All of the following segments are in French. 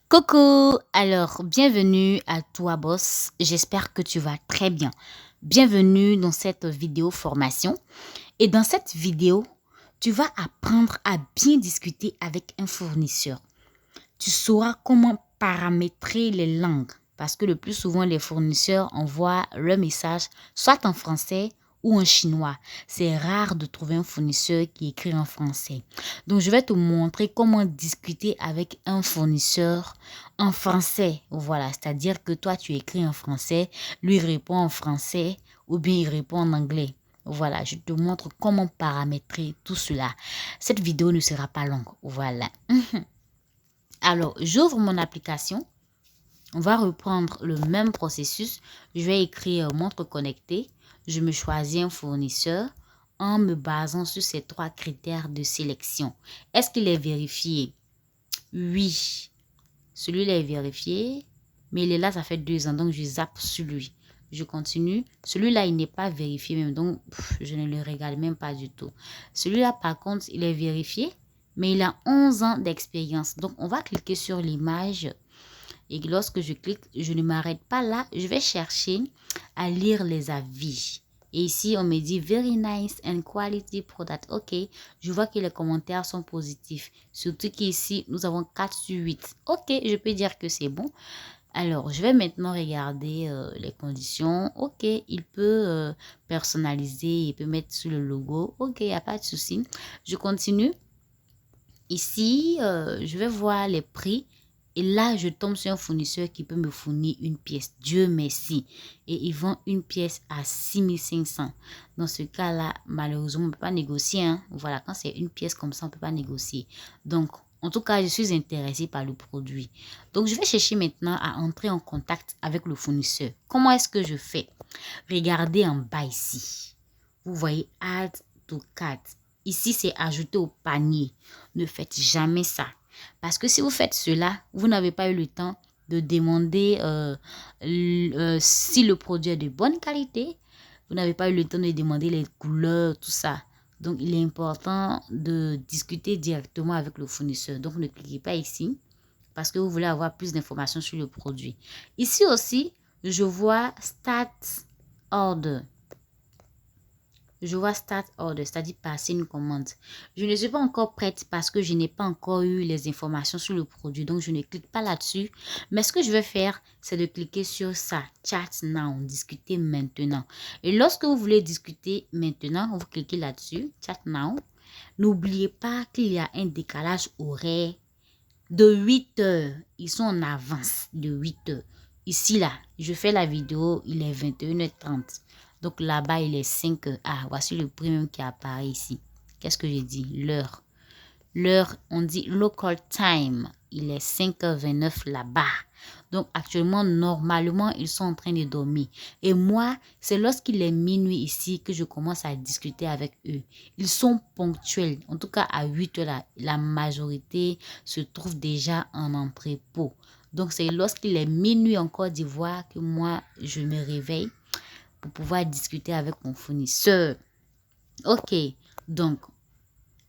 Coucou, alors bienvenue à toi boss, j'espère que tu vas très bien. Bienvenue dans cette vidéo formation et dans cette vidéo, tu vas apprendre à bien discuter avec un fournisseur. Tu sauras comment paramétrer les langues parce que le plus souvent les fournisseurs envoient le message soit en français ou en chinois. C'est rare de trouver un fournisseur qui écrit en français. Donc, je vais te montrer comment discuter avec un fournisseur en français. Voilà, c'est-à-dire que toi, tu écris en français, lui répond en français ou bien il répond en anglais. Voilà, je te montre comment paramétrer tout cela. Cette vidéo ne sera pas longue. Voilà. Alors, j'ouvre mon application. On va reprendre le même processus. Je vais écrire montre connectée. Je me choisis un fournisseur en me basant sur ces 3 critères de sélection. Est-ce qu'il est vérifié? Oui. Celui-là est vérifié, mais il est là, ça fait 2 ans, donc je zappe sur lui. Je continue. Celui-là, il n'est pas vérifié même, donc je ne le regarde même pas du tout. Celui-là, par contre, il est vérifié, mais il a 11 ans d'expérience. Donc, on va cliquer sur l'image. Et lorsque je clique, je ne m'arrête pas là. Je vais chercher à lire les avis. Et ici, on me dit « Very nice and quality product ». Ok, je vois que les commentaires sont positifs. Surtout qu'ici, nous avons 4 sur 8. Ok, je peux dire que c'est bon. Alors, je vais maintenant regarder les conditions. Ok, il peut personnaliser, il peut mettre sur le logo. Ok, il n'y a pas de souci. Je continue. Ici, je vais voir les prix. Et là, je tombe sur un fournisseur qui peut me fournir une pièce. Dieu merci. Et ils vendent une pièce à 6500. Dans ce cas-là, malheureusement, on ne peut pas négocier. Hein. Voilà, quand c'est une pièce comme ça, on ne peut pas négocier. Donc, en tout cas, je suis intéressée par le produit. Donc, je vais chercher maintenant à entrer en contact avec le fournisseur. Comment est-ce que je fais? Regardez en bas ici. Vous voyez Add to Cart. Ici, c'est ajouter au panier. Ne faites jamais ça. Parce que si vous faites cela, vous n'avez pas eu le temps de demander si le produit est de bonne qualité. Vous n'avez pas eu le temps de demander les couleurs, tout ça. Donc, il est important de discuter directement avec le fournisseur. Donc, ne cliquez pas ici parce que vous voulez avoir plus d'informations sur le produit. Ici aussi, je vois Start Order. Je vois Start Order, c'est-à-dire passer une commande. Je ne suis pas encore prête parce que je n'ai pas encore eu les informations sur le produit. Donc, je ne clique pas là-dessus. Mais ce que je vais faire, c'est de cliquer sur ça. Chat now, discuter maintenant. Et lorsque vous voulez discuter maintenant, vous cliquez là-dessus. Chat now. N'oubliez pas qu'il y a un décalage horaire de 8 heures. Ils sont en avance de 8 heures. Ici, là, je fais la vidéo, il est 21h30. Donc là-bas, il est 5 heures. Ah, voici le prix même qui apparaît ici. Qu'est-ce que j'ai dit? L'heure. L'heure, on dit local time. Il est 5h29 là-bas. Donc actuellement, normalement, ils sont en train de dormir. Et moi, c'est lorsqu'il est minuit ici que je commence à discuter avec eux. Ils sont ponctuels. En tout cas, à 8 heures, la majorité se trouve déjà en entrepôt. Donc c'est lorsqu'il est minuit en Côte d'Ivoire que moi, je me réveille pour pouvoir discuter avec mon fournisseur. Ok, donc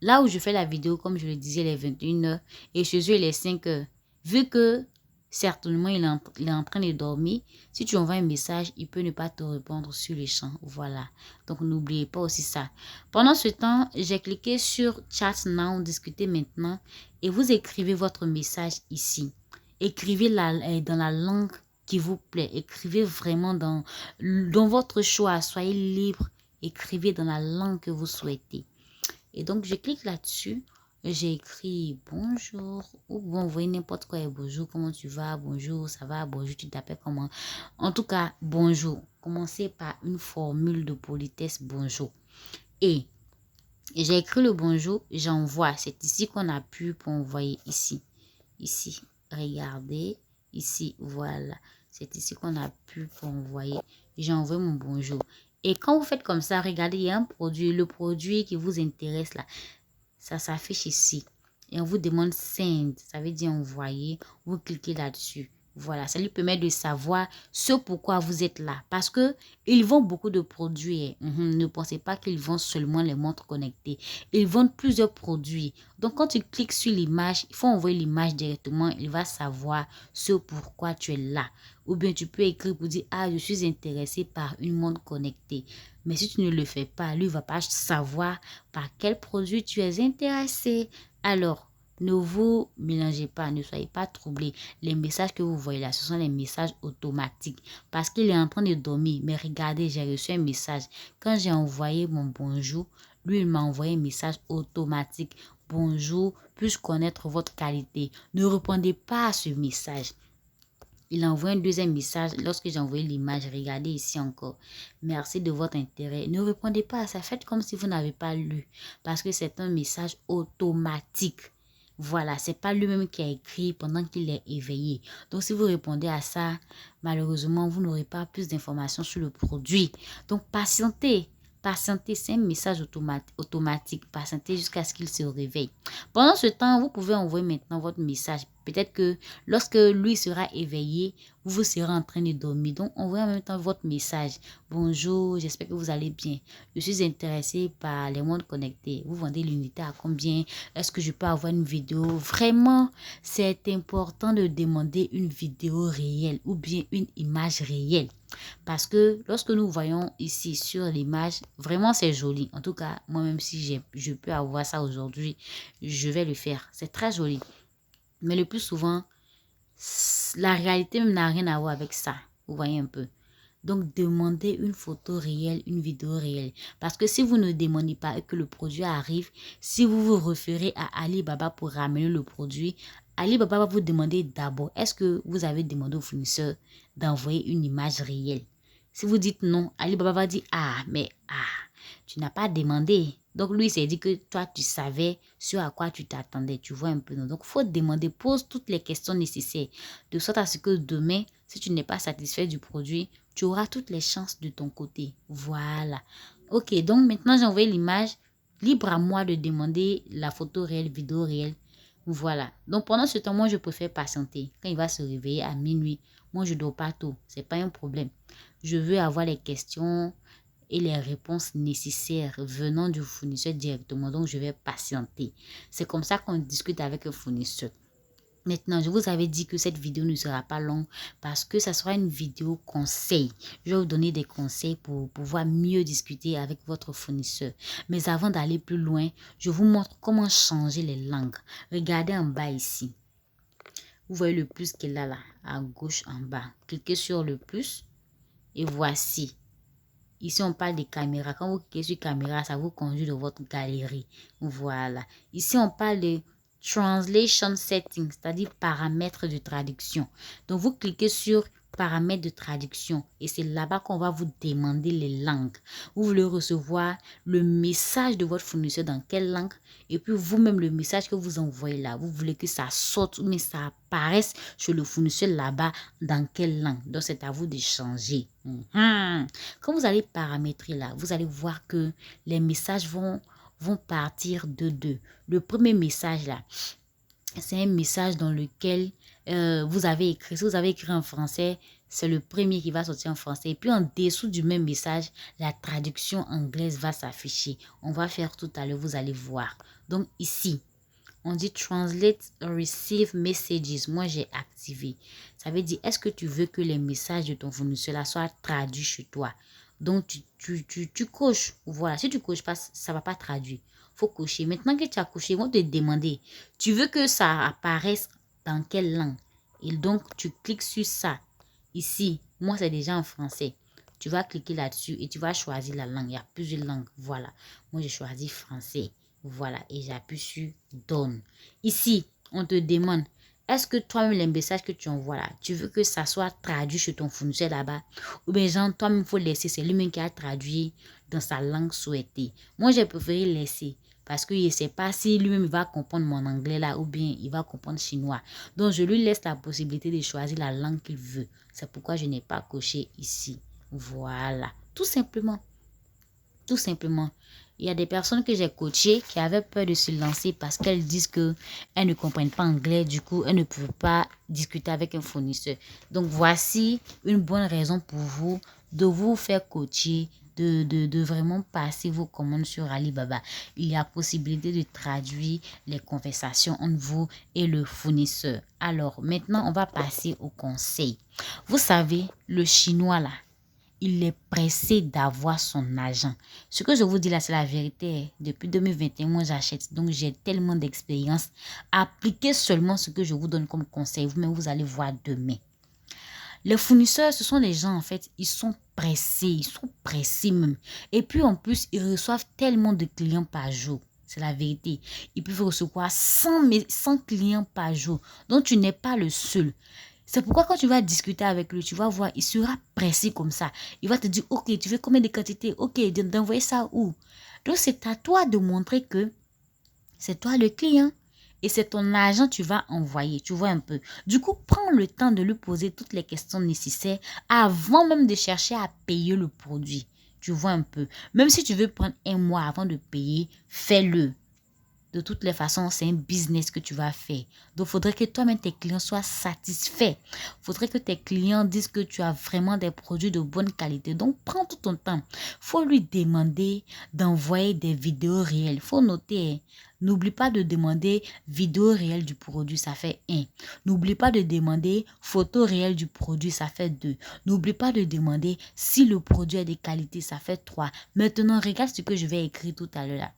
là où je fais la vidéo, comme je le disais, les 21h et chez eux, les 5h. Vu que certainement il est en train de dormir, si tu envoies un message, il peut ne pas te répondre sur les champs. Voilà. Donc n'oubliez pas aussi ça. Pendant ce temps, j'ai cliqué sur Chat Now, discuter maintenant et vous écrivez votre message ici. Écrivez dans la langue qui vous plaît. Écrivez vraiment dans votre choix. Soyez libre. Écrivez dans la langue que vous souhaitez. Et donc, je clique là-dessus. J'ai écrit bonjour ou bon, vous voyez n'importe quoi et bonjour, comment tu vas? Bonjour, ça va? Bonjour, tu t'appelles comment? En tout cas, bonjour. Commencez par une formule de politesse bonjour. Et j'ai écrit le bonjour, j'envoie. C'est ici qu'on appuie pour envoyer ici. Ici, regardez. Ici, voilà. C'est ici qu'on appuie pour envoyer. J'envoie mon bonjour. Et quand vous faites comme ça, regardez, il y a un produit, le produit qui vous intéresse là, ça s'affiche ici. Et on vous demande send, ça veut dire envoyer. Vous cliquez là-dessus. Voilà, ça lui permet de savoir ce pourquoi vous êtes là. Parce que ils vendent beaucoup de produits. Ne pensez pas qu'ils vendent seulement les montres connectées. Ils vendent plusieurs produits. Donc, quand tu cliques sur l'image, il faut envoyer l'image directement. Il va savoir ce pourquoi tu es là. Ou bien tu peux écrire pour dire, ah, je suis intéressé par une montre connectée. Mais si tu ne le fais pas, lui ne va pas savoir par quel produit tu es intéressé. Alors, ne vous mélangez pas, ne soyez pas troublés. Les messages que vous voyez là, ce sont les messages automatiques. Parce qu'il est en train de dormir. Mais regardez, j'ai reçu un message. Quand j'ai envoyé mon bonjour, lui, il m'a envoyé un message automatique. Bonjour, puis-je connaître votre qualité? Ne répondez pas à ce message. Il envoie un deuxième message lorsque j'ai envoyé l'image. Regardez ici encore. Merci de votre intérêt. Ne répondez pas à ça. Faites comme si vous n'avez pas lu. Parce que c'est un message automatique. Voilà, c'est pas lui-même qui a écrit pendant qu'il est éveillé. Donc, si vous répondez à ça, malheureusement, vous n'aurez pas plus d'informations sur le produit. Donc, patientez. Patientez, c'est un message automatique. Patientez jusqu'à ce qu'il se réveille. Pendant ce temps, vous pouvez envoyer maintenant votre message. Peut-être que lorsque lui sera éveillé, vous serez en train de dormir. Donc, envoyez en même temps votre message. Bonjour, j'espère que vous allez bien. Je suis intéressé par les montres connectées. Vous vendez l'unité à combien? Est-ce que je peux avoir une vidéo? Vraiment, c'est important de demander une vidéo réelle ou bien une image réelle. Parce que lorsque nous voyons ici sur l'image, vraiment c'est joli. En tout cas, moi-même si je peux avoir ça aujourd'hui, je vais le faire. C'est très joli. Mais le plus souvent, la réalité même n'a rien à voir avec ça. Vous voyez un peu. Donc, demandez une photo réelle, une vidéo réelle. Parce que si vous ne demandez pas et que le produit arrive, si vous vous référez à Alibaba pour ramener le produit, Alibaba va vous demander d'abord, est-ce que vous avez demandé au fournisseur d'envoyer une image réelle? Si vous dites non, Alibaba va dire, tu n'as pas demandé. Donc, lui, il s'est dit que toi, tu savais sur à quoi tu t'attendais. Tu vois un peu. Donc, il faut demander, pose toutes les questions nécessaires. De sorte à ce que demain, si tu n'es pas satisfait du produit, tu auras toutes les chances de ton côté. Voilà. Ok, donc maintenant, j'ai envoyé l'image. Libre à moi de demander la photo réelle, vidéo réelle. Voilà. Donc, pendant ce temps, moi, je préfère patienter. Quand il va se réveiller à minuit, moi, je ne dors pas tôt. Ce n'est pas un problème. Je veux avoir les questions et les réponses nécessaires venant du fournisseur directement. Donc, je vais patienter. C'est comme ça qu'on discute avec le fournisseur. Maintenant, je vous avais dit que cette vidéo ne sera pas longue parce que ça sera une vidéo conseil. Je vais vous donner des conseils pour pouvoir mieux discuter avec votre fournisseur. Mais avant d'aller plus loin, je vous montre comment changer les langues. Regardez en bas ici. Vous voyez le plus qu'il a là, à gauche en bas. Cliquez sur le plus et voici. Ici, on parle des caméras. Quand vous cliquez sur caméra, ça vous conduit dans votre galerie. Voilà. Ici, on parle de Translation Settings, c'est-à-dire paramètres de traduction. Donc, vous cliquez sur paramètres de traduction et c'est là-bas qu'on va vous demander les langues. Vous voulez recevoir le message de votre fournisseur dans quelle langue et puis vous-même le message que vous envoyez là. Vous voulez que ça sorte mais ça apparaisse chez le fournisseur là-bas dans quelle langue. Donc, c'est à vous de changer. Quand vous allez paramétrer là, vous allez voir que les messages vont partir de deux. Le premier message là, c'est un message dans lequel vous avez écrit. Si vous avez écrit en français, c'est le premier qui va sortir en français. Et puis en dessous du même message, la traduction anglaise va s'afficher. On va faire tout à l'heure, vous allez voir. Donc ici, on dit Translate Receive Messages. Moi, j'ai activé. Ça veut dire, est-ce que tu veux que les messages de ton fournisseur là soient traduits chez toi? Donc, tu coches. Voilà. Si tu coches pas, ça ne va pas traduire. Il faut cocher. Maintenant que tu as coché, ils vont te demander, tu veux que ça apparaisse dans quelle langue? Et donc, tu cliques sur ça. Ici, moi, c'est déjà en français. Tu vas cliquer là-dessus et tu vas choisir la langue. Il y a plusieurs langues. Voilà. Moi, j'ai choisi français. Voilà, et j'appuie sur Donne. Ici, on te demande, est-ce que toi-même, les messages que tu envoies là, tu veux que ça soit traduit chez ton fournisseur là-bas? Ou bien, genre, toi-même, il faut laisser, c'est lui-même qui a traduit dans sa langue souhaitée. Moi, j'ai préféré laisser parce que je ne sais pas si lui-même va comprendre mon anglais là ou bien il va comprendre chinois. Donc, je lui laisse la possibilité de choisir la langue qu'il veut. C'est pourquoi je n'ai pas coché ici. Voilà, tout simplement. Tout simplement. Il y a des personnes que j'ai coachées qui avaient peur de se lancer parce qu'elles disent qu'elles ne comprennent pas anglais. Du coup, elles ne peuvent pas discuter avec un fournisseur. Donc, voici une bonne raison pour vous de vous faire coacher, de vraiment passer vos commandes sur Alibaba. Il y a possibilité de traduire les conversations entre vous et le fournisseur. Alors, maintenant, on va passer au conseil. Vous savez, le chinois là, il est pressé d'avoir son agent. Ce que je vous dis là, c'est la vérité. Depuis 2021, moi, j'achète. Donc, j'ai tellement d'expérience. Appliquez seulement ce que je vous donne comme conseil. Vous-même, vous allez voir demain. Les fournisseurs, ce sont les gens, en fait, ils sont pressés même. Et puis, en plus, ils reçoivent tellement de clients par jour. C'est la vérité. Ils peuvent recevoir 100 clients par jour. Donc, tu n'es pas le seul. C'est pourquoi quand tu vas discuter avec lui, tu vas voir, il sera pressé comme ça. Il va te dire, ok, tu veux combien de quantités? Ok, d'envoyer ça où? Donc, c'est à toi de montrer que c'est toi le client. Et c'est ton argent que tu vas envoyer, tu vois un peu. Du coup, prends le temps de lui poser toutes les questions nécessaires avant même de chercher à payer le produit. Tu vois un peu. Même si tu veux prendre un mois avant de payer, fais-le. De toutes les façons, c'est un business que tu vas faire. Donc, il faudrait que toi-même, tes clients soient satisfaits. Il faudrait que tes clients disent que tu as vraiment des produits de bonne qualité. Donc, prends tout ton temps. Il faut lui demander d'envoyer des vidéos réelles. Il faut noter. Hein. N'oublie pas de demander vidéo réelle du produit, ça fait 1. N'oublie pas de demander photo réelle du produit, ça fait 2. N'oublie pas de demander si le produit est de qualité, ça fait 3. Maintenant, regarde ce que je vais écrire tout à l'heure là.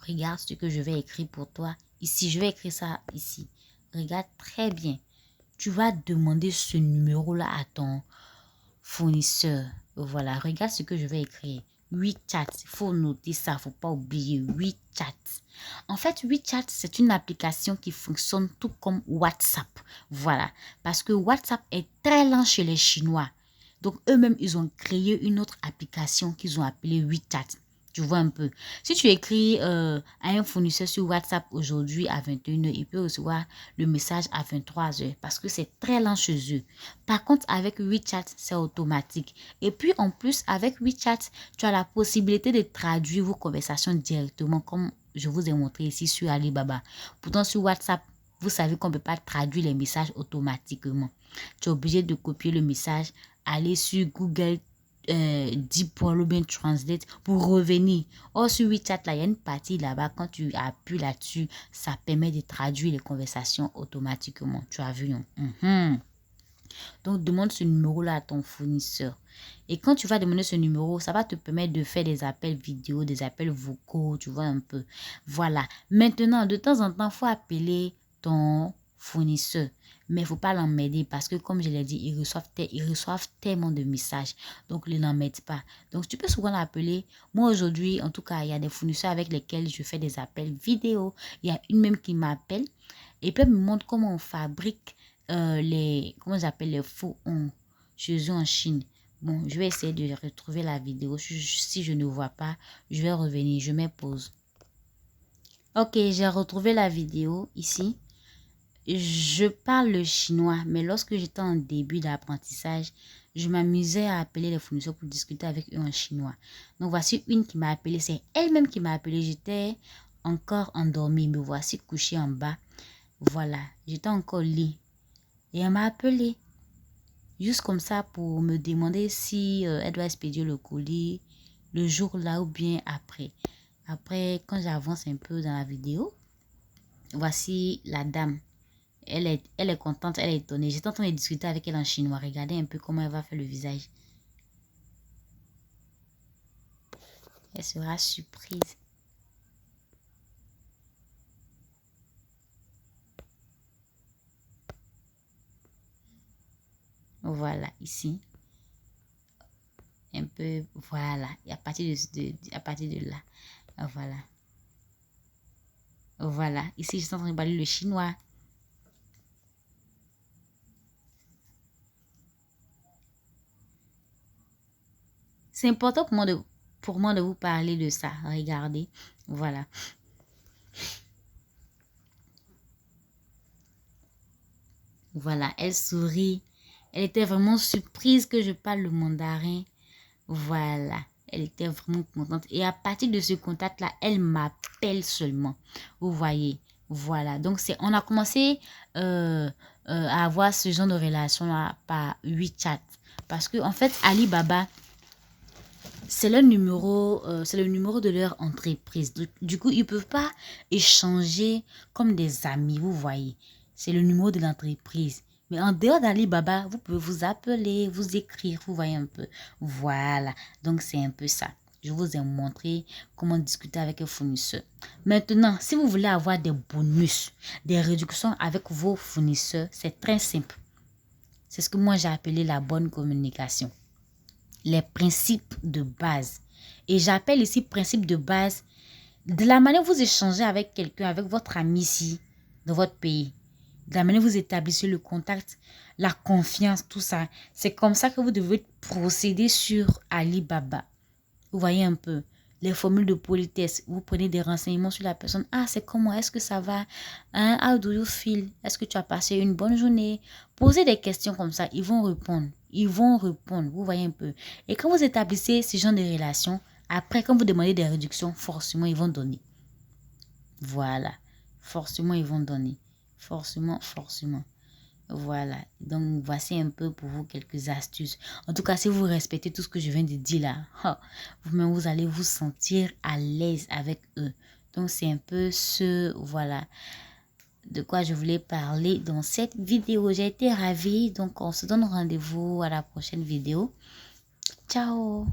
Regarde ce que je vais écrire pour toi. Ici, je vais écrire ça ici. Regarde très bien. Tu vas demander ce numéro-là à ton fournisseur. Voilà, regarde ce que je vais écrire. WeChat, il faut noter ça, il ne faut pas oublier. WeChat. En fait, WeChat, c'est une application qui fonctionne tout comme WhatsApp. Voilà, parce que WhatsApp est très lent chez les Chinois. Donc, eux-mêmes, ils ont créé une autre application qu'ils ont appelée WeChat. Tu vois un peu. Si tu écris à un fournisseur sur WhatsApp aujourd'hui à 21 h, il peut recevoir le message à 23 h parce que c'est très lent chez eux. Par contre, avec WeChat, c'est automatique. Et puis, en plus, avec WeChat, tu as la possibilité de traduire vos conversations directement comme je vous ai montré ici sur Alibaba. Pourtant, sur WhatsApp, vous savez qu'on ne peut pas traduire les messages automatiquement. Tu es obligé de copier le message, aller sur Google Deep bien Translate pour revenir. Or, sur WeChat, là, il y a une partie là-bas. Quand tu appuies là-dessus, ça permet de traduire les conversations automatiquement. Tu as vu, non? Donc, demande ce numéro-là à ton fournisseur. Et quand tu vas demander ce numéro, ça va te permettre de faire des appels vidéo, des appels vocaux, tu vois un peu. Voilà. Maintenant, de temps en temps, il faut appeler ton fournisseur. Mais il ne faut pas l'emmerder parce que, comme je l'ai dit, ils reçoivent tellement de messages. Donc, ils n'emmerdent pas. Donc, tu peux souvent l'appeler. Moi, aujourd'hui, en tout cas, il y a des fournisseurs avec lesquels je fais des appels vidéo. Il y a une même qui m'appelle et puis elle me montre comment on fabrique comment j'appelle les faux ongs chez eux en Chine. Bon, je vais essayer de retrouver la vidéo. Si je ne vois pas, je vais revenir. Je mets pause. Ok, j'ai retrouvé la vidéo ici. Je parle le chinois, mais lorsque j'étais en début d'apprentissage, je m'amusais à appeler les fournisseurs pour discuter avec eux en chinois. Donc, voici une qui m'a appelé. C'est elle-même qui m'a appelé. J'étais encore endormie. Me voici couchée en bas. Voilà, j'étais encore au lit. Et elle m'a appelé. Juste comme ça pour me demander si elle doit expédier le colis le jour là ou bien après. Après, quand j'avance un peu dans la vidéo, voici la dame. Elle est contente, elle est étonnée. J'étais en train de discuter avec elle en chinois. Regardez un peu comment elle va faire le visage. Elle sera surprise. Voilà, ici. Un peu, voilà. Et à partir de là, voilà. Voilà. Ici, je suis en train de parler le chinois. C'est important pour moi de vous parler de ça. Regardez. Voilà. Voilà, elle sourit. Elle était vraiment surprise que je parle le mandarin. Voilà. Elle était vraiment contente. Et à partir de ce contact-là, elle m'appelle seulement. Vous voyez. Voilà. Donc, on a commencé à avoir ce genre de relation-là par WeChat. Parce que, en fait, Alibaba, c'est le numéro de leur entreprise. Du coup, ils ne peuvent pas échanger comme des amis, vous voyez. C'est le numéro de l'entreprise. Mais en dehors d'Alibaba, vous pouvez vous appeler, vous écrire, vous voyez un peu. Voilà, donc c'est un peu ça. Je vous ai montré comment discuter avec un fournisseur. Maintenant, si vous voulez avoir des bonus, des réductions avec vos fournisseurs, c'est très simple. C'est ce que moi j'ai appelé la bonne communication. Les principes de base. Et j'appelle ici principe de base de la manière dont vous échangez avec quelqu'un, avec votre ami ici, dans votre pays. De la manière dont vous établissez le contact, la confiance, tout ça. C'est comme ça que vous devez procéder sur Alibaba. Vous voyez un peu les formules de politesse. Vous prenez des renseignements sur la personne. Ah, c'est comment? Est-ce que ça va? Hein? How do you feel? Est-ce que tu as passé une bonne journée? Posez des questions comme ça. Ils vont répondre. Ils vont répondre. Vous voyez un peu. Et quand vous établissez ce genre de relations, après, quand vous demandez des réductions, forcément, ils vont donner. Voilà. Forcément, ils vont donner. Forcément, forcément. Voilà, donc voici un peu pour vous quelques astuces. En tout cas, si vous respectez tout ce que je viens de dire là, vous-même, vous allez vous sentir à l'aise avec eux. Donc, c'est un peu voilà, de quoi je voulais parler dans cette vidéo. J'ai été ravie, donc on se donne rendez-vous à la prochaine vidéo. Ciao!